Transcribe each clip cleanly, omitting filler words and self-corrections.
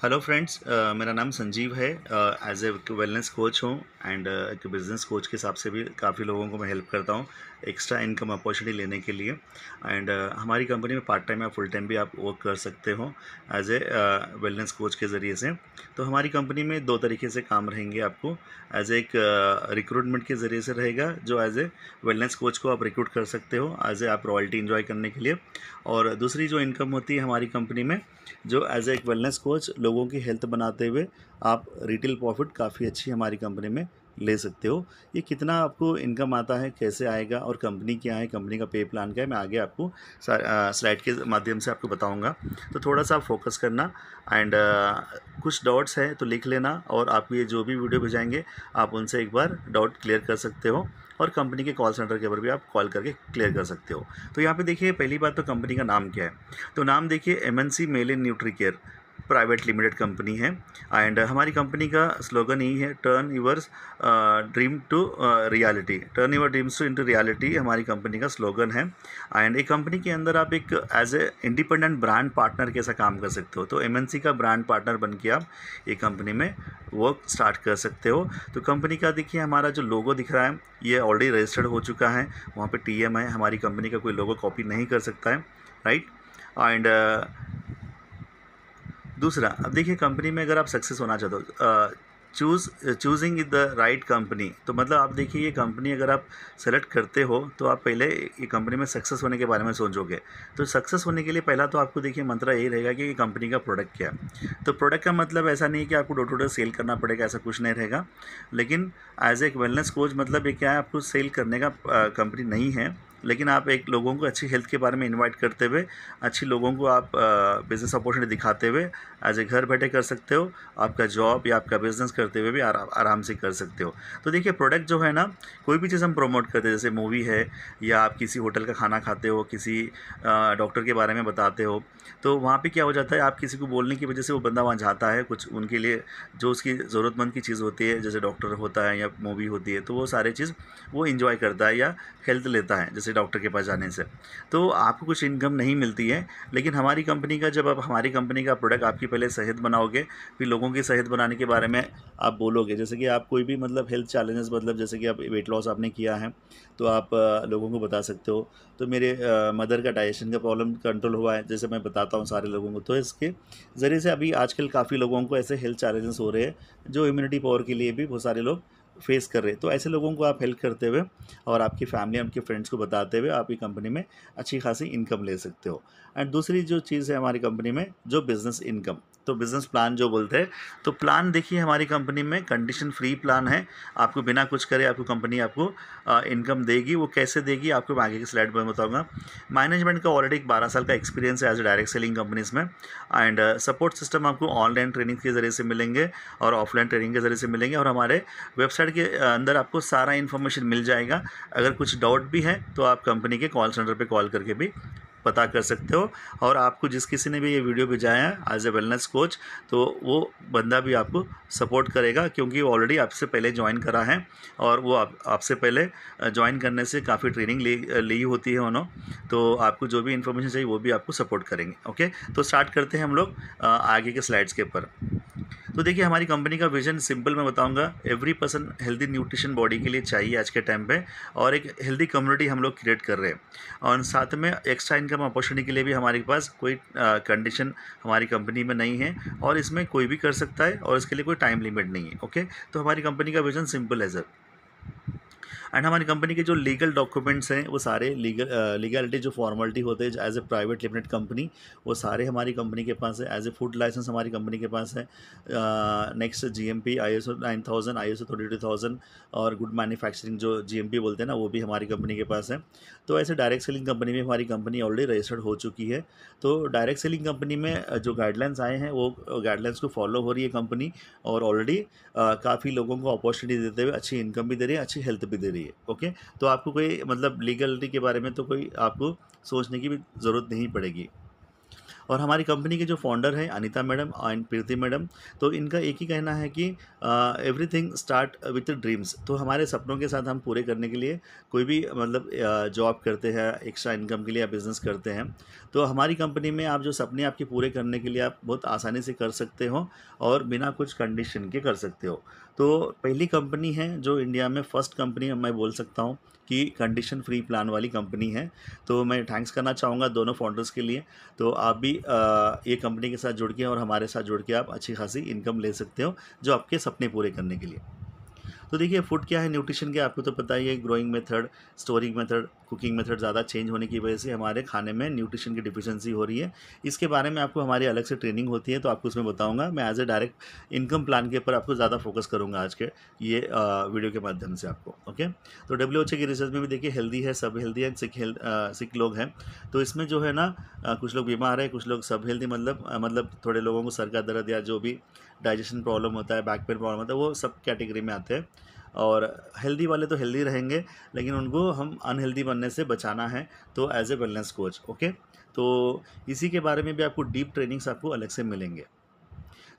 Hello friends, मेरा नाम संजीव है। एज ए वेलनेस कोच हूँ एंड एक बिज़नेस कोच के हिसाब से भी काफ़ी लोगों को मैं हेल्प करता हूँ एक्स्ट्रा इनकम अपॉर्चुनिटी लेने के लिए। एंड हमारी कंपनी में पार्ट टाइम या फुल टाइम भी आप वर्क कर सकते हो एज ए वेलनेस कोच के ज़रिए से। तो हमारी कंपनी में दो तरीके से काम रहेंगे आपको। एज एक रिक्रूटमेंट के ज़रिए से रहेगा, जो एज ए वेलनेस कोच को आप रिक्रूट कर सकते हो एज ए आप रॉयल्टी इन्जॉय करने के लिए। और दूसरी जो इनकम होती है हमारी कंपनी में, जो एज ए एक वेलनेस कोच लोगों की हेल्थ बनाते हुए आप रिटेल प्रॉफिट काफ़ी अच्छी हमारी कंपनी में ले सकते हो। ये कितना आपको इनकम आता है, कैसे आएगा और कंपनी क्या है, कंपनी का पे प्लान क्या है, मैं आगे आपको स्लाइड के माध्यम से आपको बताऊंगा। तो थोड़ा सा आप फोकस करना एंड कुछ डाउट्स है तो लिख लेना, और आप ये जो भी वीडियो भेजाएंगे आप उनसे एक बार डाउट क्लियर कर सकते हो, और कंपनी के कॉल सेंटर के ऊपर भी आप कॉल करके क्लियर कर सकते हो। तो यहाँ पे देखिए, पहली बात तो कंपनी का नाम क्या है। तो नाम देखिए, एमएनसी मेल इन nutricare private limited company है। एंड हमारी कंपनी का स्लोगन यही है, turn yours dream to reality, turn your dreams to into reality हमारी कंपनी का स्लोगन है। एंड एक कंपनी के अंदर आप एक as a independent brand partner कैसा काम कर सकते हो, तो एमएनसी का ब्रांड पार्टनर बन के आप एक कंपनी में वर्क स्टार्ट कर सकते हो। तो कंपनी का देखिए, हमारा जो लोगो दिख रहा है ये ऑलरेडी रजिस्टर्ड हो चुका है, वहाँ पे टीएम है, हमारी कंपनी का कोई लोगो कॉपी नहीं कर सकता है, राइट। एंड दूसरा, अब देखिए, कंपनी में अगर आप सक्सेस होना चाहते हो, चूजिंग द राइट कंपनी, तो मतलब आप देखिए, ये कंपनी अगर आप सेलेक्ट करते हो तो आप पहले ये कंपनी में सक्सेस होने के बारे में सोचोगे। तो सक्सेस होने के लिए पहला तो आपको देखिए मंत्र यही रहेगा कि ये कंपनी का प्रोडक्ट क्या है। तो प्रोडक्ट का मतलब ऐसा नहीं है कि आपको डोर टू डोर सेल करना पड़ेगा, ऐसा कुछ नहीं रहेगा। लेकिन एज एक वेलनेस कोच मतलब ये क्या है, आपको सेल करने का कंपनी नहीं है, लेकिन आप एक लोगों को अच्छी हेल्थ के बारे में इनवाइट करते हुए, अच्छी लोगों को आप बिज़नेस अपॉर्चुनिटी दिखाते हुए एज ए घर बैठे कर सकते हो। आपका जॉब या आपका बिज़नेस करते हुए भी आराम से कर सकते हो। तो देखिए, प्रोडक्ट जो है ना, कोई भी चीज़ हम प्रमोट करते हैं, जैसे मूवी है या आप किसी होटल का खाना खाते हो, किसी डॉक्टर के बारे में बताते हो, तो वहाँ पे क्या हो जाता है, आप किसी को बोलने की वजह से वो बंदा वहाँ जाता है, कुछ उनके लिए जो उसकी ज़रूरतमंद की चीज़ होती है, जैसे डॉक्टर होता है या मूवी होती है, तो वो सारी चीज़ वो इन्जॉय करता है या हेल्थ लेता है, जैसे डॉक्टर के पास जाने से। तो आपको कुछ इनकम नहीं मिलती है, लेकिन हमारी कंपनी का, जब आप हमारी कंपनी का प्रोडक्ट आपकी पहले सेहत बनाओगे, फिर लोगों की सेहत बनाने के बारे में आप बोलोगे, जैसे कि आप कोई भी मतलब हेल्थ चैलेंजेस, मतलब जैसे कि आप वेट लॉस आपने किया है तो आप लोगों को बता सकते हो। तो मेरे मदर का डाइजेशन का प्रॉब्लम कंट्रोल हुआ है, जैसे मैं बताता हूँ सारे लोगों को। तो इसके ज़रिए से अभी आजकल काफ़ी लोगों को ऐसे हेल्थ चैलेंजेस हो रहे हैं, जो इम्यूनिटी पावर के लिए भी बहुत सारे लोग फेस कर रहे हैं। तो ऐसे लोगों को आप हेल्प करते हुए और आपकी फैमिली, आपके फ्रेंड्स को बताते हुए आप ये कंपनी में अच्छी खासी इनकम ले सकते हो। एंड दूसरी जो चीज़ है हमारी कंपनी में, जो बिज़नेस इनकम, तो बिज़नेस प्लान जो बोलते हैं, तो प्लान देखिए, हमारी कंपनी में कंडीशन फ्री प्लान है। आपको बिना कुछ करे आपको कंपनी आपको इनकम देगी। वो कैसे देगी आपको मैं आगे की स्लाइड में बताऊंगा। मैनेजमेंट का ऑलरेडी 12 साल का एक्सपीरियंस है as a direct selling companies में। एंड सपोर्ट सिस्टम आपको ऑनलाइन ट्रेनिंग के ज़रिए से मिलेंगे और ऑफलाइन ट्रेनिंग के ज़रिए से मिलेंगे, और हमारे वेबसाइट के अंदर आपको सारा इन्फॉर्मेशन मिल जाएगा। अगर कुछ डाउट भी है तो आप कंपनी के कॉल सेंटर पे कॉल करके भी पता कर सकते हो। और आपको जिस किसी ने भी ये वीडियो भेजाया है एज ए वेलनेस कोच, तो वो बंदा भी आपको सपोर्ट करेगा, क्योंकि वो ऑलरेडी आपसे पहले ज्वाइन करा है, और वो आपसे पहले ज्वाइन करने से काफ़ी ट्रेनिंग ली होती है उन्होंने। तो आपको जो भी इन्फॉर्मेशन चाहिए वो भी आपको सपोर्ट करेंगे। ओके, तो स्टार्ट करते हैं हम लोग आगे के स्लाइड्स के ऊपर। तो देखिए, हमारी कंपनी का विजन सिंपल मैं बताऊंगा, every person healthy nutrition body के लिए चाहिए आज के टाइम पे, और एक हेल्दी कम्युनिटी हम लोग क्रिएट कर रहे हैं। और साथ में एक्स्ट्रा इनकम अपॉर्चुनिटी के लिए भी हमारे पास कोई कंडीशन हमारी कंपनी में नहीं है, और इसमें कोई भी कर सकता है, और इसके लिए कोई टाइम लिमिट नहीं है। ओके, तो हमारी कंपनी का विजन सिंपल है सर। एंड हमारी कंपनी के जो लीगल डॉक्यूमेंट्स हैं, वो सारे लीगलिटी जो फॉर्मेलिटी होते हैं as a private limited company, वो सारे हमारी कंपनी के पास है। एज ए फूड लाइसेंस हमारी कंपनी के पास है। नेक्स्ट जीएमपी, ISO 9000, ISO 32000 और गुड मैन्युफैक्चरिंग जो जीएमपी बोलते हैं ना, वो भी हमारी कंपनी के पास है। तो ऐसे डायरेक्ट सेलिंग कंपनी में हमारी कंपनी ऑलरेडी रजिस्टर्ड हो चुकी है। तो डायरेक्ट सेलिंग कंपनी में जो गाइडलाइंस आए हैं, वो गाइडलाइंस को फॉलो हो रही है कंपनी, और ऑलरेडी काफ़ी लोगों को अपॉर्चुनिटी देते हुए अच्छी इनकम भी दे रही है, अच्छी हेल्थ भी दे रही है। ओके, तो आपको कोई मतलब लीगलिटी के बारे में तो कोई आपको सोचने की भी ज़रूरत नहीं पड़ेगी। और हमारी कंपनी के जो फाउंडर हैं Anita madam and Preeti madam, तो इनका एक ही कहना है कि एवरीथिंग स्टार्ट विथ ड्रीम्स। तो हमारे सपनों के साथ हम पूरे करने के लिए कोई भी मतलब जॉब करते हैं, एक्स्ट्रा इनकम के लिए या बिज़नेस करते हैं, तो हमारी कंपनी में आप जो सपने आपके पूरे करने के लिए आप बहुत आसानी से कर सकते हो और बिना कुछ कंडीशन के कर सकते हो। तो पहली कंपनी है जो इंडिया में फर्स्ट कंपनी मैं बोल सकता हूँ कि कंडीशन फ्री प्लान वाली कंपनी है। तो मैं थैंक्स करना चाहूँगा दोनों फाउंडर्स के लिए। तो आप भी ये कंपनी के साथ जुड़ के और हमारे साथ जुड़ के आप अच्छी खासी इनकम ले सकते हो जो आपके सपने पूरे करने के लिए। तो देखिए फूड क्या है, न्यूट्रिशन क्या, आपको तो पता ही है। Growing method, storing method, cooking method ज़्यादा चेंज होने की वजह से हमारे खाने में न्यूट्रिशन की डिफिशिएंसी हो रही है। इसके बारे में आपको हमारी अलग से ट्रेनिंग होती है, तो आपको उसमें बताऊंगा। मैं as a direct income plan के ऊपर आपको ज़्यादा फोकस करूँगा आज के ये वीडियो के माध्यम से आपको। ओके, तो WHO की रिसर्च में भी देखिए हेल्दी है, सब हेल्दी है, सिक लोग हैं। तो इसमें जो है ना कुछ लोग बीमार है, कुछ लोग सब हेल्दी, मतलब थोड़े लोगों को सर का दर्द या जो भी डाइजेशन प्रॉब्लम होता है, बैक पेन प्रॉब्लम होता है, वो सब कैटेगरी में आते हैं। और हेल्दी वाले तो हेल्दी रहेंगे, लेकिन उनको हम अनहेल्दी बनने से बचाना है, तो as a wellness coach. Okay, तो इसी के बारे में भी आपको डीप ट्रेनिंग्स आपको अलग से मिलेंगे।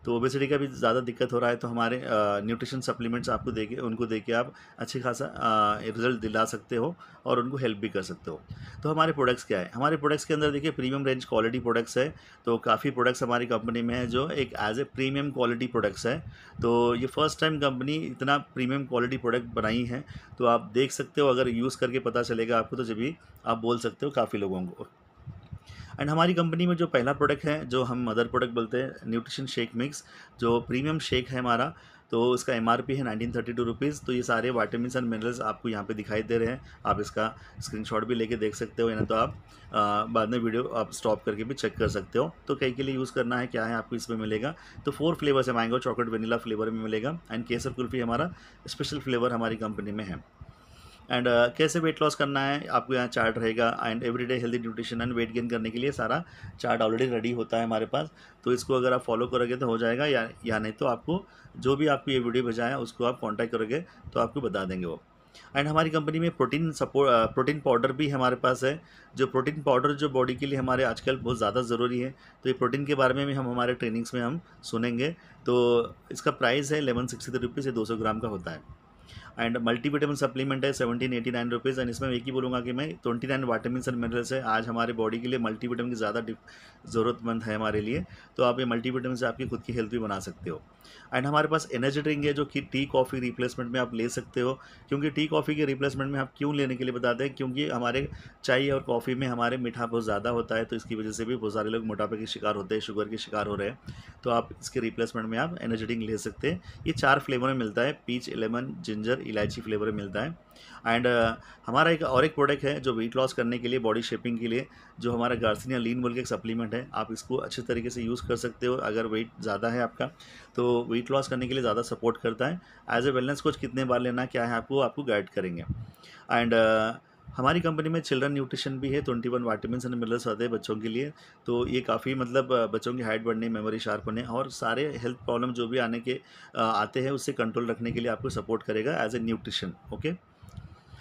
तो ओबेसिटी का भी ज़्यादा दिक्कत हो रहा है, तो हमारे न्यूट्रिशन सप्लीमेंट्स आपको देके उनको देके आप अच्छी खासा रिजल्ट दिला सकते हो और उनको हेल्प भी कर सकते हो। तो हमारे प्रोडक्ट्स क्या है, हमारे प्रोडक्ट्स के अंदर देखिए प्रीमियम रेंज क्वालिटी प्रोडक्ट्स है। तो काफ़ी प्रोडक्ट्स हमारी कंपनी में है जो एक as a premium quality products है। तो ये फर्स्ट टाइम कंपनी इतना प्रीमियम क्वालिटी प्रोडक्ट बनाई है। तो आप देख सकते हो, अगर यूज़ करके पता चलेगा आपको, तो जब भी आप बोल सकते हो काफ़ी लोगों को। एंड हमारी कंपनी में जो पहला प्रोडक्ट है, जो हम मदर प्रोडक्ट बोलते हैं, न्यूट्रिशन शेक मिक्स, जो प्रीमियम शेक है हमारा, तो उसका MRP है 1932 रुपीज़। तो ये सारे वाइटामिन एंड मिनरल्स आपको यहाँ पे दिखाई दे रहे हैं। आप इसका स्क्रीनशॉट भी लेके देख सकते हो, या तो आप बाद में वीडियो आप स्टॉप करके भी चेक कर सकते हो। तो कई के लिए यूज़ करना है, क्या है आपको इसमें मिलेगा। तो 4 फ्लेवर्स है, मैंगो, चॉकलेट, वेनिला फ्लेवर में मिलेगा। एंड केसर कुल्फ़ी हमारा स्पेशल फ्लेवर हमारी कंपनी में है। एंड कैसे वेट लॉस करना है, आपको यहाँ चार्ट रहेगा। And everyday healthy nutrition and weight gain करने के लिए सारा चार्ट ऑलरेडी रेडी होता है हमारे पास। तो इसको अगर आप फॉलो करोगे तो हो जाएगा, या नहीं तो आपको जो भी आपको ये वीडियो भेजा उसको आप कॉन्टैक्ट करोगे तो आपको बता देंगे वो। एंड हमारी कंपनी में प्रोटीन पाउडर भी हमारे पास है। जो प्रोटीन पाउडर जो बॉडी के लिए हमारे आजकल बहुत ज़्यादा ज़रूरी है, तो ये प्रोटीन के बारे में भी हम हमारे ट्रेनिंग्स में हम सुनेंगे। तो इसका प्राइस है 1163 रुपीज़, ये 200 ग्राम का होता है। एंड मल्टीविटामिन सप्लीमेंट है 1789 रुपीज़। एंड इसमें एक ही बोलूँगा कि मैं 29 वाइटामिन एंड मिनरल्स है। आज हमारे बॉडी के लिए मल्टीविटामिन की ज़्यादा ज़रूरतमंद है हमारे लिए। तो आप ये मल्टीविटामिन से आपकी खुद की हेल्थ भी बना सकते हो। एंड हमारे पास एनर्जी ड्रिंक है, जो कि टी कॉफ़ी रिप्लेसमेंट में आप ले सकते हो। क्योंकि टी कॉफ़ी के रिप्लेसमेंट में आप क्यों लेने के लिए बताते हैं, क्योंकि हमारे चाय और कॉफ़ी में हमारे मीठा बहुत ज़्यादा होता है, तो इसकी वजह से भी बहुत सारे लोग मोटापे के शिकार होते हैं, शुगर के शिकार हो रहे हैं। तो आप इसके रिप्लेसमेंट में आप एनर्जी ड्रिंक ले सकते हैं। ये 4 फ्लेवर में मिलता है, पीच, लेमन, जिंजर, इलायची फ्लेवर में मिलता है। एंड हमारा एक प्रोडक्ट है जो वेट लॉस करने के लिए, बॉडी शेपिंग के लिए, जो हमारा गार्सिनिया लीन बोल के एक सप्लीमेंट है। आप इसको अच्छे तरीके से यूज़ कर सकते हो अगर वेट ज़्यादा है आपका, तो वेट लॉस करने के लिए ज़्यादा सपोर्ट करता है। एज ए वेलनेस कोच कितने बार लेना क्या है आपको गाइड करेंगे। एंड हमारी कंपनी में चिल्ड्रन न्यूट्रिशन भी है, 21 वाइटामिन एंड मिनरल्स आते हैं बच्चों के लिए। तो ये काफ़ी मतलब बच्चों की हाइट बढ़ने, मेमोरी शार्प होने और सारे हेल्थ प्रॉब्लम जो भी आते हैं उससे कंट्रोल रखने के लिए आपको सपोर्ट करेगा as a nutrition. Okay,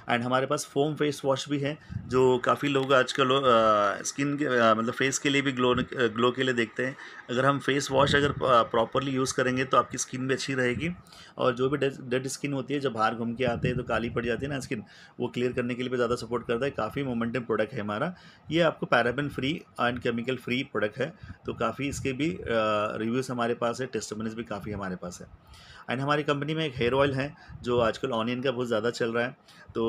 and हमारे पास फोम फेस वॉश भी है, जो काफ़ी लोग आजकल स्किन के मतलब फेस के लिए भी ग्लो के लिए देखते हैं। अगर हम फेस वॉश अगर प्रॉपरली यूज़ करेंगे तो आपकी स्किन भी अच्छी रहेगी। और जो भी डेड स्किन होती है, जब बाहर घूम के आते हैं तो काली पड़ जाती है ना स्किन, वो क्लियर करने के लिए भी ज़्यादा सपोर्ट करता है। काफ़ी मोमेंटम प्रोडक्ट है हमारा। ये आपको paraben free and chemical free product है। तो काफ़ी इसके भी रिव्यूज़ हमारे पास है, टेस्टिमोनियल्स भी काफ़ी हमारे पास है। एंड हमारी कंपनी में एक हेयर ऑयल है जो आजकल ऑनियन का बहुत ज़्यादा चल रहा है। तो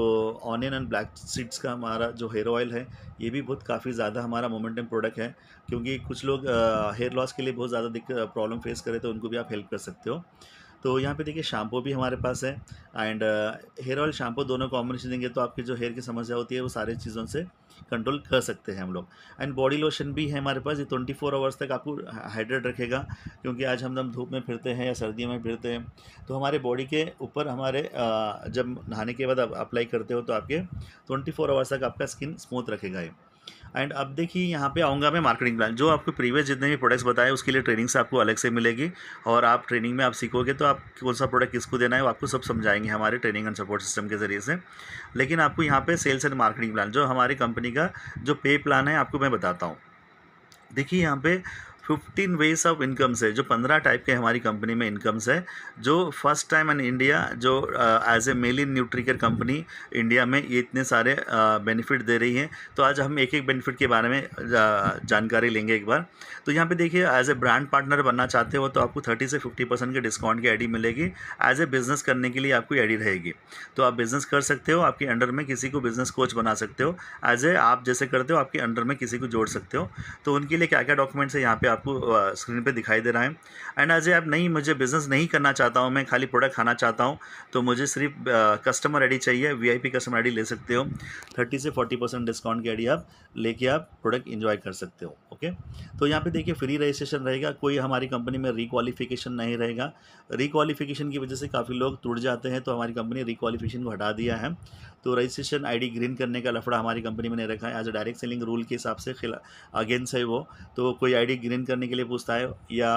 ऑनियन एंड ब्लैक सीड्स का हमारा जो हेयर ऑयल है, ये भी बहुत काफ़ी ज़्यादा हमारा मोमेंटम प्रोडक्ट है। क्योंकि कुछ लोग हेयर लॉस के लिए बहुत ज़्यादा प्रॉब्लम फेस करें, तो उनको भी आप हेल्प कर सकते हो। तो यहाँ पे देखिए शैम्पू भी हमारे पास है। एंड हेयर ऑयल शैम्पू दोनों कॉम्बिनेशन देंगे तो आपकी जो हेयर की समस्या होती है वो सारी चीज़ों से कंट्रोल कर सकते हैं हम लोग। एंड बॉडी लोशन भी है हमारे पास, ये 24 आवर्स तक आपको हाइड्रेट रखेगा। क्योंकि आज हम धूप में फिरते हैं या सर्दियों में फिरते हैं, तो हमारे बॉडी के ऊपर हमारे जब नहाने के बाद आप अप्लाई करते हो तो आपके 24 आवर्स तक आपका स्किन स्मूथ रखेगा ये। एंड अब देखिए यहाँ पे आऊँगा मैं मार्केटिंग प्लान। जो आपको प्रीवियस जितने भी प्रोडक्ट्स बताए उसके लिए ट्रेनिंग्स आपको अलग से मिलेगी। और आप ट्रेनिंग में आप सीखोगे तो आप कौन सा प्रोडक्ट किसको देना है वो आपको सब समझाएंगे हमारे ट्रेनिंग एंड सपोर्ट सिस्टम के ज़रिए से। लेकिन आपको यहाँ पे सेल्स एंड मार्केटिंग प्लान, जो हमारी कंपनी का जो पे प्लान है, आपको मैं बताता हूँ। देखिए यहाँ पे 15 वेज ऑफ इनकम्स है, जो 15 टाइप के हमारी कंपनी में इनकम्स है, जो फर्स्ट टाइम इन इंडिया जो एज ए मेल इन न्यूट्रिकर कंपनी इंडिया में ये इतने सारे बेनिफिट दे रही है। तो आज हम एक एक बेनिफिट के बारे में जानकारी लेंगे एक बार। तो यहाँ पे देखिए, एज ए ब्रांड पार्टनर बनना चाहते हो तो आपको 30 से 50% के डिस्काउंट की आईडी मिलेगी। एज ए बिजनेस करने के लिए आपको आईडी रहेगी, तो आप बिजनेस कर सकते हो, आपके अंडर में किसी को बिजनेस कोच बना सकते हो। एज ए आप जैसे करते हो आपके अंडर में किसी को जोड़ सकते हो। तो उनके लिए क्या क्या डॉक्यूमेंट्स है यहाँ पे आपको स्क्रीन पे दिखाई दे रहा है। एंड एज ए आप नहीं, मुझे बिजनेस नहीं करना चाहता हूँ, मैं खाली प्रोडक्ट खाना चाहता हूँ, तो मुझे सिर्फ कस्टमर आईडी चाहिए, वीआईपी कस्टमर आईडी ले सकते हो। 30 से 40% डिस्काउंट की आईडी आप लेके आप प्रोडक्ट एंजॉय कर सकते हो। ओके, तो यहाँ पे देखिए फ्री रजिस्ट्रेशन रहेगा, कोई हमारी कंपनी में रिक्वालिफिकेशन नहीं रहेगा। रिक्वालिफिकेशन की वजह से काफ़ी लोग टूट जाते हैं, तो हमारी कंपनी रिक्वालिफिकेशन को हटा दिया है। तो रजिस्ट्रेशन आईडी ग्रीन करने का लफड़ा हमारी कंपनी में नहीं रखा है। As a direct selling rule के हिसाब से अगेंस्ट है वो, तो कोई आईडी ग्रीन करने के लिए पूछता है या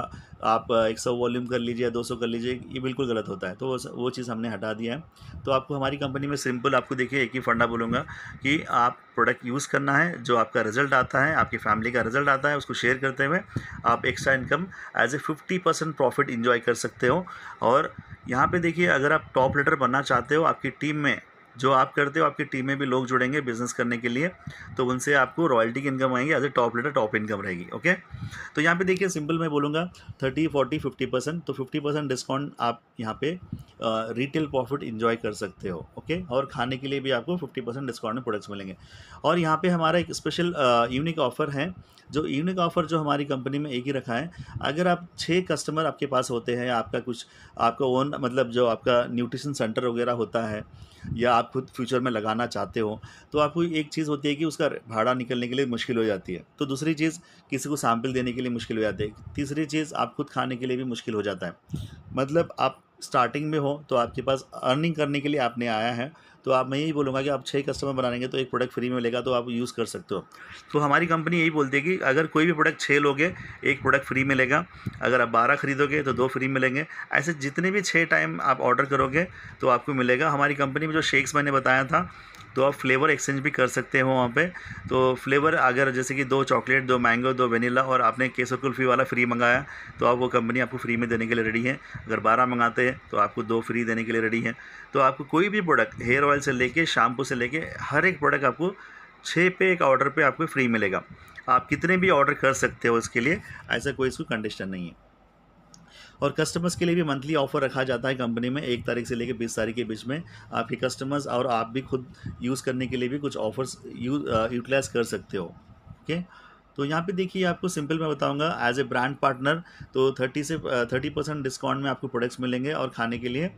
आप 100 वॉल्यूम कर लीजिए या 200 कर लीजिए, ये बिल्कुल गलत होता है। तो वो चीज़ हमने हटा दिया है। तो आपको हमारी कंपनी में सिंपल, आपको देखिए एक ही फंडा बोलूँगा कि आप प्रोडक्ट यूज़ करना है, जो आपका रिजल्ट आता है, आपकी फैमिली का रिजल्ट आता है, उसको शेयर करते हुए आप extra income as a 50% profit enjoy कर सकते हो। और यहाँ पे देखिए, अगर आप टॉप लीडर बनना चाहते हो, आपकी टीम में जो आप करते हो आपकी टीम में भी लोग जुड़ेंगे बिजनेस करने के लिए, तो उनसे आपको रॉयल्टी की इनकम आएंगी, as a top leader top income रहेगी। ओके, तो यहाँ पे देखिए सिंपल मैं बोलूँगा 30, 40, 50%, तो 50% डिस्काउंट आप यहाँ पे रिटेल प्रॉफिट इंजॉय कर सकते हो। ओके, और खाने के लिए भी आपको 50% डिस्काउंट में प्रोडक्ट्स मिलेंगे। और यहाँ पे हमारा एक स्पेशल यूनिक ऑफर है, जो यूनिक ऑफर जो हमारी कंपनी में एक ही रखा है। अगर आप 6 कस्टमर आपके पास होते हैं, आपका कुछ आपका ओन मतलब जो आपका न्यूट्रिशन सेंटर वगैरह होता है, या आप खुद फ्यूचर में लगाना चाहते हो, तो आपको एक चीज़ होती है कि उसका भाड़ा निकलने के लिए मुश्किल हो जाती है। तो दूसरी चीज़, किसी को सैंपल देने के लिए मुश्किल हो जाती है। तीसरी चीज़, आप खुद खाने के लिए भी मुश्किल हो जाता है। मतलब आप स्टार्टिंग में हो, तो आपके पास अर्निंग करने के लिए आपने आया है, तो आप, मैं यही बोलूँगा कि आप 6 कस्टमर बनाएंगे तो एक प्रोडक्ट फ्री में मिलेगा, तो आप यूज़ कर सकते हो। तो हमारी कंपनी यही बोलती है कि अगर कोई भी प्रोडक्ट 6 लोगे, एक प्रोडक्ट फ्री मिलेगा। अगर आप 12 खरीदोगे तो 2 फ्री मिलेंगे। ऐसे जितने भी 6 टाइम आप ऑर्डर करोगे तो आपको मिलेगा। हमारी कंपनी में जो शेक्स मैंने बताया था, तो आप फ्लेवर एक्सचेंज भी कर सकते हो वहाँ पे। तो फ्लेवर अगर जैसे कि 2 चॉकलेट, 2 मैंगो, 2 वेनिला, और आपने केसर कुल्फ़ी वाला फ्री मंगाया, तो आप वो कंपनी आपको फ्री में देने के लिए रेडी है। अगर 12 मंगाते हैं तो आपको 2 फ्री देने के लिए रेडी है। तो आपको कोई भी प्रोडक्ट, हेयर ऑयल से लेके शैम्पू से लेके हर एक प्रोडक्ट आपको 6 पे एक ऑर्डर पे आपको फ्री मिलेगा। आप कितने भी ऑर्डर कर सकते हो इसके लिए, ऐसा कोई इसको कंडीशन नहीं है। और कस्टमर्स के लिए भी मंथली ऑफर रखा जाता है कंपनी में, 1 तारीख से लेकर 20 तारीख के बीच में। आपके कस्टमर्स और आप भी खुद यूज़ करने के लिए भी कुछ ऑफर्स यूटिलाइज़ कर सकते हो। ओके, तो यहाँ पे देखिए आपको सिंपल मैं बताऊंगा, एज ए ब्रांड पार्टनर तो 30% डिस्काउंट में आपको प्रोडक्ट्स मिलेंगे और खाने के लिए।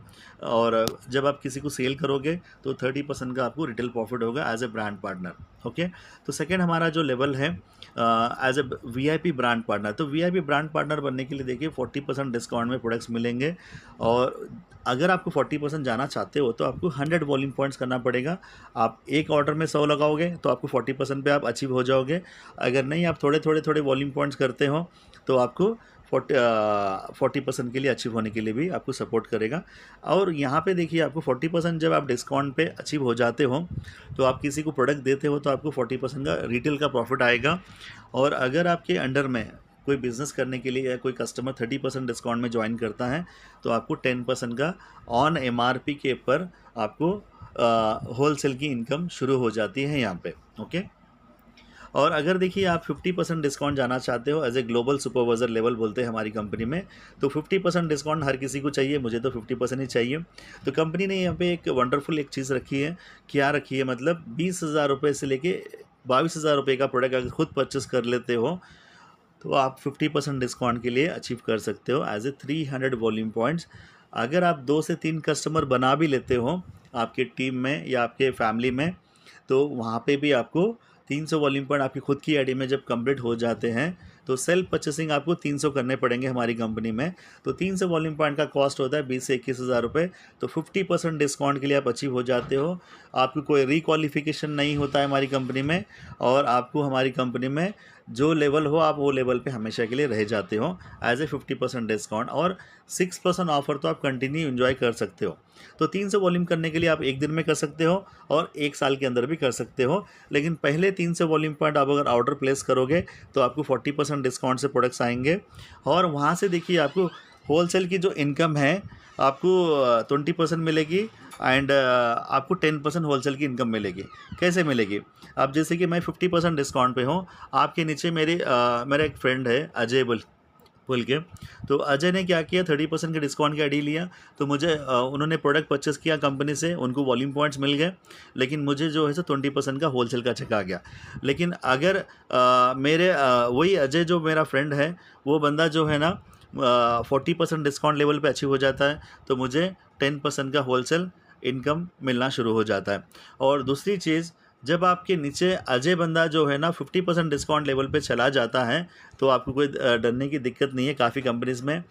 और जब आप किसी को सेल करोगे तो 30% का आपको रिटेल प्रॉफिट होगा as a brand partner. Okay, तो सेकेंड हमारा जो लेवल है as a VIP brand partner. तो वीआईपी ब्रांड पार्टनर बनने के लिए देखिए 40% डिस्काउंट में प्रोडक्ट्स मिलेंगे। और अगर आपको 40% जाना चाहते हो तो आपको 100 वॉल्यूम पॉइंट्स करना पड़ेगा। आप एक ऑर्डर में 100 लगाओगे तो आपको 40% पे आप अचीव हो जाओगे। अगर नहीं, आप थोड़े वॉल्यूम पॉइंट्स करते हो तो आपको 40% के लिए अचीव होने के लिए भी आपको सपोर्ट करेगा। और यहाँ पे देखिए आपको 40% जब आप डिस्काउंट पे अचीव हो जाते हो तो आप किसी को प्रोडक्ट देते हो तो आपको 40% का रिटेल का प्रॉफिट आएगा। और अगर आपके अंडर में कोई बिज़नेस करने के लिए या कोई कस्टमर 30% डिस्काउंट में ज्वाइन करता है तो आपको 10% का ऑन एमआरपी के ऊपर आपको होलसेल की इनकम शुरू हो जाती है यहाँ पे। ओके, और अगर देखिए आप 50% डिस्काउंट जाना चाहते हो, as a global supervisor level बोलते हैं हमारी कंपनी में, तो 50% डिस्काउंट हर किसी को चाहिए, मुझे तो 50% ही चाहिए। तो कंपनी ने यहाँ पे एक वंडरफुल एक चीज़ रखी है। क्या रखी है? मतलब 20,000 रुपये से लेके 22,000 रुपये का प्रोडक्ट अगर खुद परचेस कर लेते हो तो आप 50% डिस्काउंट के लिए अचीव कर सकते हो एज ए 300 वॉल्यूम पॉइंट्स। अगर आप 2 से 3 कस्टमर बना भी लेते हो आपके टीम में या आपके फैमिली में, तो वहाँ पे भी आपको 300 वॉल्यूम पॉइंट आपकी खुद की आईडी में जब कंप्लीट हो जाते हैं तो सेल्फ परचेसिंग आपको 300 करने पड़ेंगे हमारी कंपनी में। तो 300 वॉल्यूम पॉइंट का कॉस्ट होता है 20 से 21,000 रुपये। तो 50% डिस्काउंट के लिए आप अचीव हो जाते हो। आपको कोई रिक्वालिफिकेशन नहीं होता है हमारी कंपनी में, और आपको हमारी कंपनी में जो लेवल हो आप वो लेवल पे हमेशा के लिए रह जाते हो एज ए 50% डिस्काउंट, और 6% ऑफर तो आप कंटिन्यू एंजॉय कर सकते हो। तो 300 वॉल्यूम करने के लिए आप एक दिन में कर सकते हो और एक साल के अंदर भी कर सकते हो, लेकिन पहले 300 वॉल्यूम पॉइंट आप अगर ऑर्डर प्लेस करोगे तो आपको 40% डिस्काउंट से प्रोडक्ट्स आएंगे, और वहाँ से देखिए आपको होलसेल की जो इनकम है आपको 20% मिलेगी, एंड आपको 10% होलसेल की इनकम मिलेगी। कैसे मिलेगी? अब जैसे कि मैं 50% डिस्काउंट पे हूँ, आपके नीचे मेरा एक फ्रेंड है अजय बोल के, तो अजय ने क्या किया, 30% के डिस्काउंट का आईडी लिया, तो मुझे उन्होंने प्रोडक्ट परचेस किया कंपनी से, उनको वॉल्यूम पॉइंट्स मिल गए, लेकिन मुझे जो है सो 20% का होलसेल का चेक आ गया। लेकिन अगर वही अजय जो मेरा फ्रेंड है, वो बंदा जो है ना 40% डिस्काउंट लेवल पे अचीव हो जाता है, तो मुझे 10% का होलसेल इनकम मिलना शुरू हो जाता है। और दूसरी चीज़, जब आपके नीचे अजय बंदा जो है ना 50% डिस्काउंट लेवल पे चला जाता है, तो आपको कोई डरने की दिक्कत नहीं है। काफ़ी कंपनीज़ में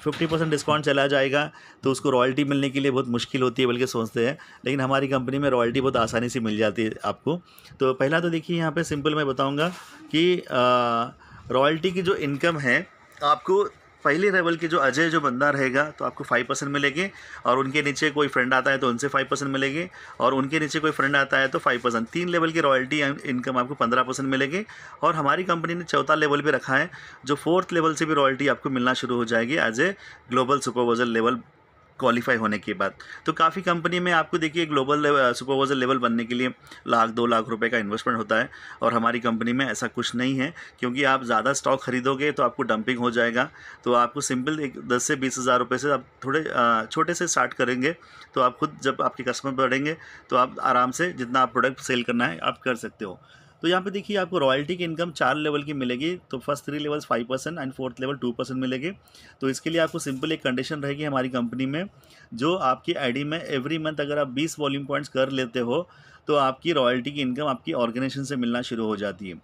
50% डिस्काउंट चला जाएगा तो उसको रॉयल्टी मिलने के लिए बहुत मुश्किल होती है, बल्कि सोचते हैं, लेकिन हमारी कंपनी में रॉयल्टी बहुत आसानी से मिल जाती है आपको। तो पहला तो देखिए यहाँ पे सिंपल मैं बताऊँगा कि रॉयल्टी की जो इनकम है आपको पहले लेवल के जो अजय जो बंदा रहेगा तो आपको 5% मिलेगी, और उनके नीचे कोई फ्रेंड आता है तो उनसे 5% मिलेगी, और उनके नीचे कोई फ्रेंड आता है तो 5%। 3 लेवल की रॉयल्टी इनकम आपको 15% मिलेगी। और हमारी कंपनी ने चौथा लेवल भी रखा है, जो 4th लेवल से भी रॉयल्टी आपको मिलना शुरू हो जाएगी as a global supervisor level qualify होने के बाद। तो काफ़ी कंपनी में आपको देखिए ग्लोबल सुपरवाइजर लेवल बनने के लिए 1-2 लाख रुपए का इन्वेस्टमेंट होता है, और हमारी कंपनी में ऐसा कुछ नहीं है, क्योंकि आप ज़्यादा स्टॉक खरीदोगे तो आपको डंपिंग हो जाएगा। तो आपको सिंपल एक 10 से 20 हज़ार रुपये से आप थोड़े छोटे से स्टार्ट करेंगे, तो आप खुद जब आपके कस्टमर बढ़ेंगे तो आप आराम से जितना आप प्रोडक्ट सेल करना है आप कर सकते हो। तो यहाँ पे देखिए आपको रॉयल्टी की इनकम 4 लेवल की मिलेगी। तो first 3 levels 5% and 4th level 2% मिलेगी। तो इसके लिए आपको सिंपल एक कंडीशन रहेगी हमारी कंपनी में, जो आपकी आईडी में एवरी मंथ अगर आप 20 वॉल्यूम पॉइंट्स कर लेते हो तो आपकी रॉयल्टी की इनकम आपकी ऑर्गेनाइजेशन से मिलना शुरू हो जाती है।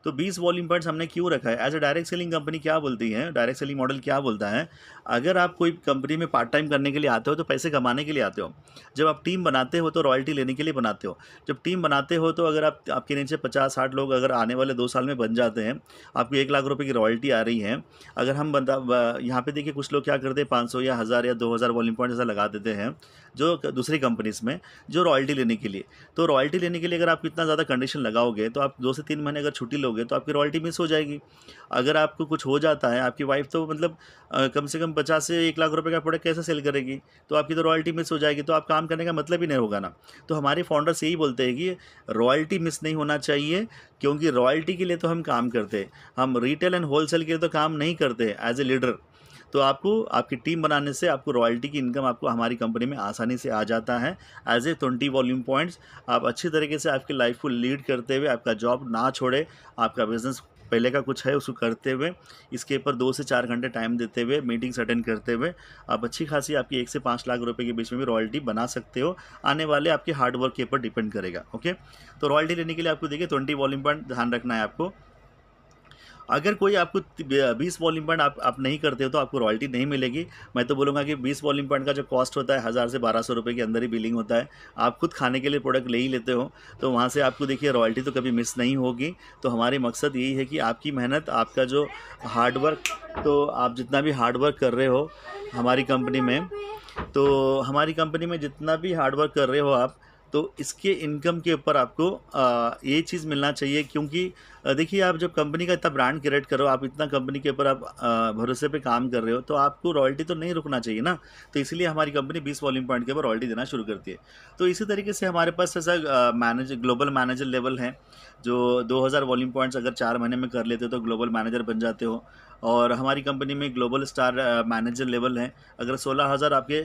तो 20 वॉल्यूम पॉइंट्स हमने क्यों रखा है? As a direct selling company क्या बोलती है, डायरेक्ट सेलिंग मॉडल क्या बोलता है, अगर आप कोई कंपनी में पार्ट टाइम करने के लिए आते हो तो पैसे कमाने के लिए आते हो। जब आप टीम बनाते हो तो रॉयल्टी लेने के लिए बनाते हो। जब टीम बनाते हो तो अगर आपके नीचे 50-60 लोग अगर आने वाले 2 साल में बन जाते हैं, आपको 1 लाख रुपए की रॉयल्टी आ रही है। अगर हम यहाँ पे देखिए कुछ लोग क्या करते हैं, 500 या 1000 या 2000 वॉल्यूम पॉइंट ऐसा लगा देते हैं जो दूसरी कंपनीज में, जो रॉयल्टी लेने के लिए। तो रॉयल्टी लेने के लिए अगर आप इतना ज़्यादा कंडीशन लगाओगे तो आप 2 से 3 महीने अगर छुट्टी लोगे तो आपकी रॉयल्टी मिस हो जाएगी। अगर आपको कुछ हो जाता है, आपकी वाइफ तो मतलब कम से कम 50 से 1 लाख रुपए का प्रोडक्ट कैसे सेल करेगी? तो आपकी तो रॉयल्टी मिस हो जाएगी, तो आप काम करने का मतलब ही नहीं होगा ना। तो हमारे फाउंडर्स यही बोलते हैं कि रॉयल्टी मिस नहीं होना चाहिए, क्योंकि रॉयल्टी के लिए तो हम काम करते हैं, हम रिटेल एंड होलसेल के लिए तो काम नहीं करते एज ए लीडर। तो आपको आपकी टीम बनाने से आपको रॉयल्टी की इनकम आपको हमारी कंपनी में आसानी से आ जाता है एज ए 20 वॉल्यूम पॉइंट्स। आप अच्छी तरीके से आपकी लाइफ को लीड करते हुए, आपका जॉब ना छोड़े, आपका बिजनेस पहले का कुछ है उसको करते हुए, इसके ऊपर 2 से 4 घंटे टाइम देते हुए, मीटिंग्स अटेंड करते हुए, आप अच्छी खासी आपकी 1 से 5 लाख रुपए के बीच में भी रॉयल्टी बना सकते हो। आने वाले आपके हार्डवर्क के ऊपर डिपेंड करेगा। ओके, तो रॉयल्टी लेने के लिए आपको देखिए 20 वॉल्यूम पॉइंट ध्यान रखना है आपको। अगर कोई आपको 20 वॉल्यूम पॉइंट आप नहीं करते हो तो आपको रॉयल्टी नहीं मिलेगी। मैं तो बोलूँगा कि 20 वॉल्यूम पॉइंट का जो कॉस्ट होता है 1000 से 1200 रुपये के अंदर ही बिलिंग होता है। आप खुद खाने के लिए प्रोडक्ट ले ही लेते हो, तो वहाँ से आपको देखिए रॉयल्टी तो कभी मिस नहीं होगी। तो हमारी मकसद यही है कि आपकी मेहनत, आपका जो हार्डवर्क, तो आप जितना भी हार्डवर्क कर रहे हो हमारी कंपनी में, तो हमारी कंपनी में जितना भी हार्डवर्क कर रहे हो आप, तो इसके इनकम के ऊपर आपको ये चीज़ मिलना चाहिए। क्योंकि देखिए आप जब कंपनी का इतना ब्रांड क्रिएट करो, आप इतना कंपनी के ऊपर आप भरोसे पे काम कर रहे हो, तो आपको रॉयल्टी तो नहीं रुकना चाहिए ना। तो इसलिए हमारी कंपनी 20 वॉल्यूम पॉइंट के ऊपर रॉयल्टी देना शुरू करती है। तो इसी तरीके से हमारे पास ऐसा ग्लोबल मैनेजर लेवल है, जो 2000 वॉल्यूम पॉइंट्स अगर 4 महीने में कर लेते हो तो ग्लोबल मैनेजर बन जाते हो। और हमारी कंपनी में ग्लोबल स्टार मैनेजर लेवल है, अगर 16,000 आपके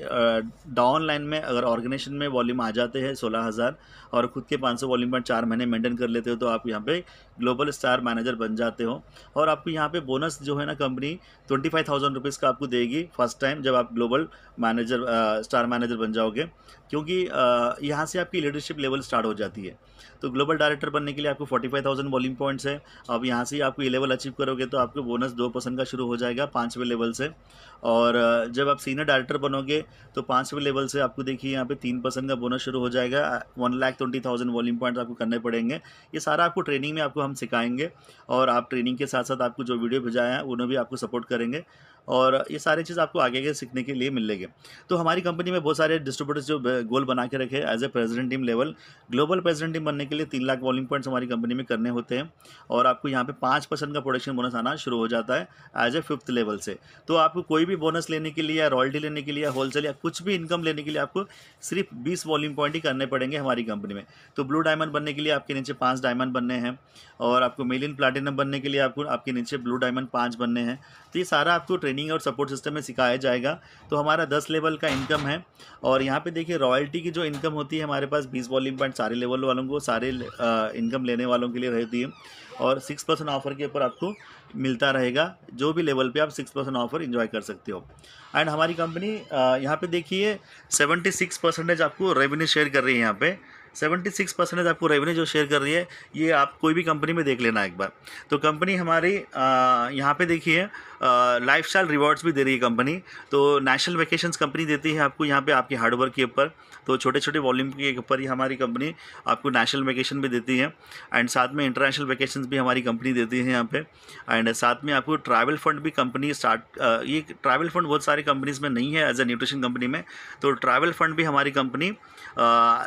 डाउन लाइन में अगर ऑर्गेनाइजेशन में वॉल्यूम आ जाते हैं 16,000, और खुद के 500 वॉल्यूम पॉइंट 4 महीने मेंटेन कर लेते हो, तो आप यहाँ पे ग्लोबल स्टार मैनेजर बन जाते हो। और आपको यहाँ पे बोनस जो है ना कंपनी 25,000 रुपीज़ का आपको देगी फर्स्ट टाइम जब आप ग्लोबल मैनेजर स्टार मैनेजर बन जाओगे, क्योंकि यहाँ से आपकी लीडरशिप लेवल स्टार्ट हो जाती है। तो ग्लोबल डायरेक्टर बनने के लिए आपको 45,000 वॉल्यूम पॉइंट्स है। अब यहाँ से आपको ये लेवल अचीव करोगे तो आपको बोनस 2% का शुरू हो जाएगा 5वें लेवल से। और जब आप सीनियर डायरेक्टर बनोगे तो 5वें लेवल से आपको देखिए यहाँ पे 3% का बोनस शुरू हो जाएगा। 1,20,000 वॉल्यूम पॉइंट्स आपको करने पड़ेंगे। ये सारा आपको ट्रेनिंग में आपको हम सिखाएंगे, और आप ट्रेनिंग के साथ साथ आपको जो वीडियो भेजाया है उन्हें भी आपको सपोर्ट करेंगे, और ये सारी चीज़ आपको आगे के सीखने के लिए मिलेंगे। तो हमारी कंपनी में बहुत सारे डिस्ट्रीब्यूटर्स जो गोल बना के रखे as a president team level. Global president team बनने के लिए 3 लाख वॉल्यूम पॉइंट्स हमारी कंपनी में करने होते हैं, और आपको यहाँ पे 5% का प्रोडक्शन बोनस आना शुरू हो जाता है एज ए 5th लेवल से। तो आपको कोई भी बोनस लेने के लिए या रॉयल्टी लेने के लिए या होलसेल या कुछ भी इनकम लेने के लिए आपको सिर्फ 20 वॉल्यूम पॉइंट ही करने पड़ेंगे हमारी कंपनी में। तो ब्लू डायमंड बनने के लिए आपके नीचे 5 डायमंड बनने हैं, और आपको मिलियन प्लैटिनम बनने के लिए आपको आपके नीचे ब्लू डायमंड 5 बनने हैं। तो ये सारा आपको ट्रेनिंग और सपोर्ट सिस्टम में सिखाया जाएगा। तो हमारा 10 लेवल का इनकम है, और यहाँ पे देखिए रॉयल्टी की जो इनकम होती है हमारे पास 20 वॉल्यूम पॉइंट सारे लेवल वालों को, सारे इनकम लेने वालों के लिए रहती है, और 6% ऑफर के ऊपर आपको मिलता रहेगा। जो भी लेवल पे आप 6% ऑफर एंजॉय कर सकते हो। एंड हमारी कंपनी यहाँ पे देखिए 76% आपको रेवेन्यू शेयर कर रही है। यहाँ पे 76% आपको रेवेन्यू जो शेयर कर रही है, ये आप कोई भी कंपनी में देख लेना एक बार। तो कंपनी हमारी यहाँ पे देखिए लाइफस्टाइल रिवॉर्ड्स भी दे रही है कंपनी। तो नेशनल वैकेशंस कंपनी देती है आपको यहाँ पे आपके हार्डवर्क के ऊपर। तो छोटे छोटे वॉल्यूम के ऊपर ही हमारी कंपनी आपको नेशनल वैकेशन भी देती है, एंड साथ में इंटरनेशनल वैकेशंस भी हमारी कंपनी देती है यहाँ पे। एंड साथ में आपको ट्रैवल फंड भी कंपनी ये ट्रैवल फंड बहुत सारी कंपनीज में नहीं है एज ए न्यूट्रिशन कंपनी में, तो ट्रैवल फंड भी हमारी कंपनी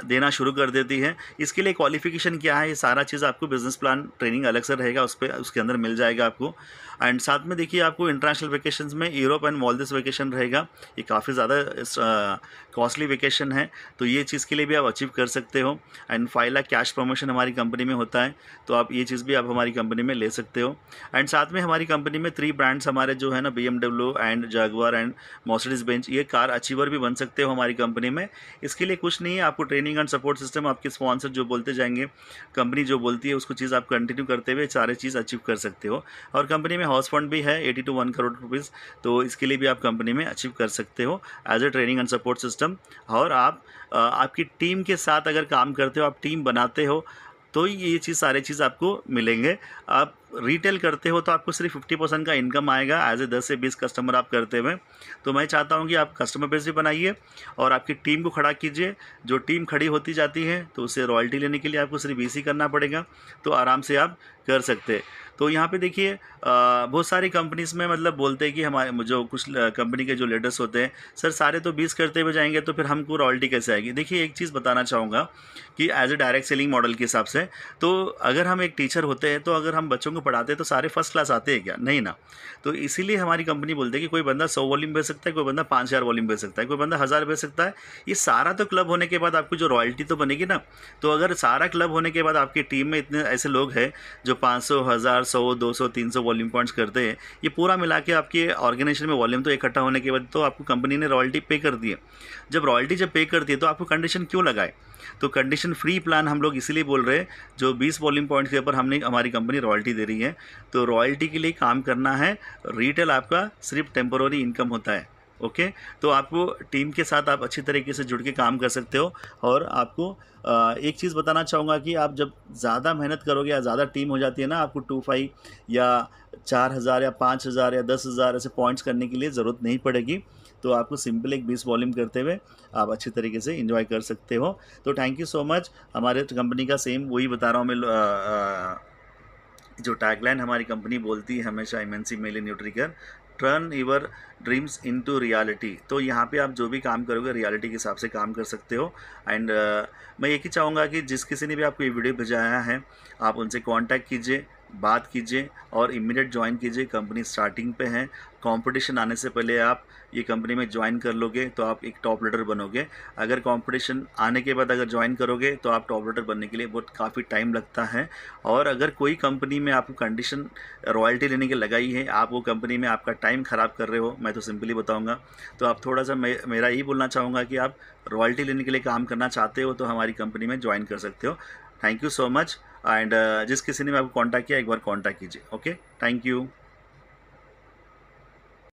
देना शुरू कर देती है। इसके लिए क्वालिफिकेशन क्या है, ये सारा चीज़ आपको बिजनेस प्लान ट्रेनिंग अलग से रहेगा, उसके अंदर मिल जाएगा आपको। एंड साथ में देखिए आपको इंटरनेशनल वेकेशंस में यूरोप एंड मालदीव्स वेकेशन रहेगा। ये काफ़ी ज़्यादा कॉस्टली वेकेशन है, तो ये चीज़ के लिए भी आप अचीव कर सकते हो। एंड 5 लाख कैश प्रमोशन हमारी कंपनी में होता है, तो आप ये चीज़ भी आप हमारी कंपनी में ले सकते हो। एंड साथ में हमारी कंपनी में 3 ब्रांड्स हमारे जो है ना, BMW and Jaguar and Mercedes Benz, ये कार अचीवर भी बन सकते हो हमारी कंपनी में। इसके लिए कुछ नहीं है, आपको ट्रेनिंग एंड सपोर्ट सिस्टम, आपके स्पॉन्सर जो बोलते जाएंगे, कंपनी जो बोलती है उसको चीज़ आप कंटिन्यू करते हुए सारे चीज़ अचीव कर सकते हो। और कंपनी में हाउस फंड भी है 80 to 1 करोड़ रुपीज़, तो इसके लिए भी आप कंपनी में अचीव कर सकते हो as a training and support system. और आप आपकी टीम के साथ अगर काम करते हो, आप टीम बनाते हो, तो ये चीज़ सारे चीज़ आपको मिलेंगे। आप रिटेल करते हो तो आपको सिर्फ 50% का इनकम आएगा एज ए 10 से 20 कस्टमर आप करते हुए। तो मैं चाहता हूँ कि आप कस्टमर बेस भी बनाइए और आपकी टीम को खड़ा कीजिए। जो टीम खड़ी होती जाती है तो उसे रॉयल्टी लेने के लिए आपको सिर्फ इसी करना पड़ेगा, तो आराम से आप कर सकते हैं। तो यहाँ पे देखिए बहुत सारी कंपनीज़ में मतलब बोलते हैं कि हमारे जो कुछ कंपनी के जो लीडर्स होते हैं, सर सारे तो 20 करते हुए जाएंगे तो फिर हमको रॉयल्टी कैसे आएगी। देखिए एक चीज़ बताना चाहूँगा कि as a direct selling model के हिसाब से, तो अगर हम एक टीचर होते हैं तो अगर हम बच्चों को पढ़ाते हैं तो सारे फर्स्ट क्लास आते हैं क्या? नहीं ना। तो इसीलिए हमारी कंपनी बोलती है कि कोई बंदा 100 वॉल्यूम बेच सकता है, कोई बंदा 5000 वॉल्यूम बेच सकता है, कोई बंदा 1000 बेच सकता है। ये सारा तो क्लब होने के बाद आपको जो रॉयल्टी तो बनेगी ना। तो अगर सारा क्लब होने के बाद आपकी टीम में इतने ऐसे लोग हैं जो 500, 1000, 100, 200, 300 वॉल्यूम पॉइंट्स करते हैं, ये पूरा मिला के आपके ऑर्गेनाइजेशन में वॉल्यूम तो इकट्ठा होने के बाद तो आपको कंपनी ने रॉयल्टी पे कर दी है। जब रॉयल्टी पे करती है तो आपको कंडीशन क्यों लगाए? तो कंडीशन फ्री प्लान हम लोग इसीलिए बोल रहे हैं, जो 20 वॉल्यूम पॉइंट्स के ऊपर हमारी कंपनी रॉयल्टी दे रही है। तो रॉयल्टी के लिए काम करना है, रिटेल आपका सिर्फ टेम्पोररी इनकम होता है। ओके, तो आपको टीम के साथ आप अच्छी तरीके से जुड़ के काम कर सकते हो। और आपको एक चीज़ बताना चाहूँगा कि आप जब ज़्यादा मेहनत करोगे या ज़्यादा टीम हो जाती है ना, आपको 25 या 4000 या 5000 या 10,000 ऐसे पॉइंट्स करने के लिए ज़रूरत नहीं पड़ेगी। तो आपको सिंपल एक 20 वॉल्यूम करते हुए आप अच्छी तरीके से एंजॉय कर सकते हो। तो थैंक यू सो मच। हमारे कंपनी का सेम वही बता रहा हूँ मैं, जो टैगलाइन हमारी कंपनी बोलती है हमेशा, एमएनसी मेल इन Nutricare, turn your dreams into reality. तो यहाँ पे आप जो भी काम करोगे रियलिटी के हिसाब से काम कर सकते हो। एंड मैं एक ही चाहूँगा कि जिस किसी ने भी आपको ये वीडियो भेजाया है, आप उनसे कांटेक्ट कीजिए, बात कीजिए और इमीडिएट ज्वाइन कीजिए। कंपनी स्टार्टिंग पे है, कंपटीशन आने से पहले आप ये कंपनी में ज्वाइन कर लोगे तो आप एक टॉप लीडर बनोगे। अगर कंपटीशन आने के बाद अगर ज्वाइन करोगे तो आप टॉप लीडर बनने के लिए बहुत काफ़ी टाइम लगता है। और अगर कोई कंपनी में आपको कंडीशन रॉयल्टी लेने की लगाई है, आप वो कंपनी में आपका टाइम ख़राब कर रहे हो, मैं तो सिंपली बताऊंगा। तो आप थोड़ा सा मेरा यही बोलना चाहूँगा कि आप रॉयल्टी लेने के लिए काम करना चाहते हो तो हमारी कंपनी में ज्वाइन कर सकते हो। Thank you so much. And जिस किसी ने आपको कॉन्टैक्ट किया, एक बार कॉन्टैक्ट कीजिए। Okay, thank you.